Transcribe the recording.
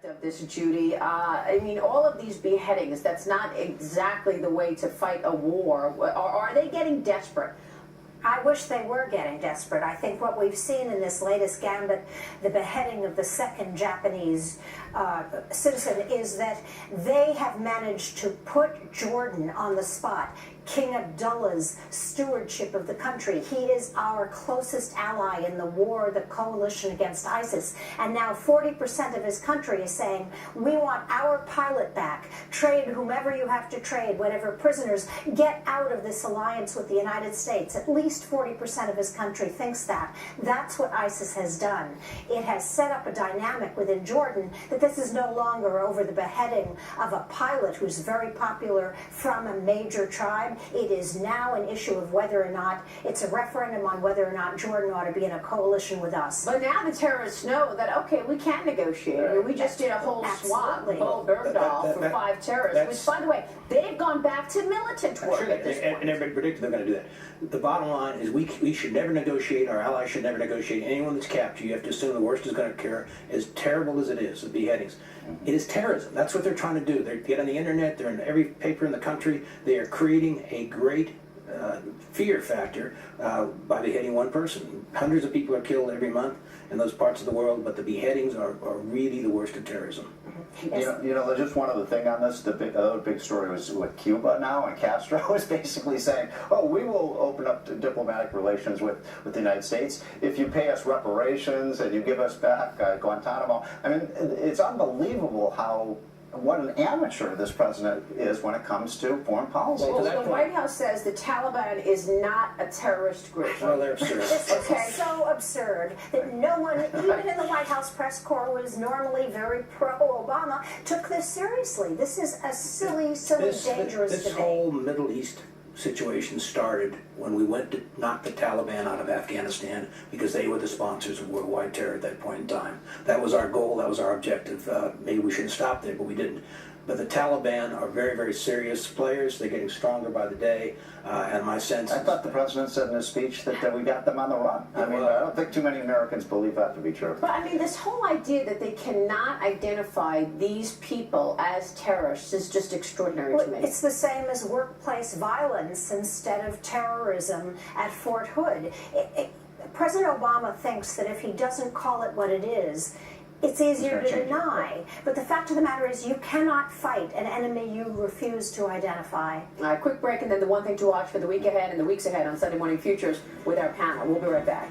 of this, Judy. I mean, all of these beheadings, that's not exactly the way to fight a war. Are they getting desperate? I wish they were getting desperate. I think what we've seen in this latest gambit, the beheading of the second Japanese citizen, is that they have managed to put Jordan on the spot. King Abdullah's stewardship of the country. He is our closest ally in the war, the coalition against ISIS. And now 40% of his country is saying, we want our pilot back. Trade whomever you have to trade, whatever prisoners. Get out of this alliance with the United States. At least 40% of his country thinks that. That's what ISIS has done. It has set up a dynamic within Jordan that this is no longer over the beheading of a pilot who's very popular from a major tribe. It is now an issue of whether or not it's a referendum on whether or not Jordan ought to be in a coalition with us. But now the terrorists know that, okay, we can negotiate. I mean, we just did a whole swap, Paul Bergdahl, for 5 terrorists, which, by the way, they've gone back to militant work at this point. And everybody predicted they're going to do that. The bottom line is we should never negotiate, our allies should never negotiate. Anyone that's captured, you have to assume the worst is going to occur. As terrible as it is, the beheadings, it is terrorism. That's what they're trying to do. They get on the internet, they're in every paper in the country. They are creating a great fear factor by beheading one person. Hundreds of people are killed every month in those parts of the world, but the beheadings are really the worst of terrorism. You know, just one other thing on this, the other big story was with Cuba now, and Castro is basically saying, oh, we will open up to diplomatic relations with the United States if you pay us reparations and you give us back Guantanamo. I mean, it's unbelievable what an amateur this president is when it comes to foreign policy. Well, the White House says the Taliban is not a terrorist group. Well, they're absurd. This is so absurd that no one, even in the White House press corps, who is normally very pro-Obama, took this seriously. This is a silly, dangerous debate. This whole Middle East situation started when we went to knock the Taliban out of Afghanistan because they were the sponsors of worldwide terror at that point in time. That was our goal, that was our objective. Maybe we should have stopped there, but we didn't. But the Taliban are very, very serious players. They're getting stronger by the day, and my sense I thought the president said in his speech that we got them on the run. I mean, I don't think too many Americans believe that to be true. But I mean, this whole idea that they cannot identify these people as terrorists is just extraordinary to me. It's the same as workplace violence instead of terrorism at Fort Hood. President Obama thinks that if he doesn't call it what it is, it's easier to deny. But the fact of the matter is you cannot fight an enemy you refuse to identify. All right, quick break, and then the one thing to watch for the week ahead and the weeks ahead on Sunday Morning Futures with our panel. We'll be right back.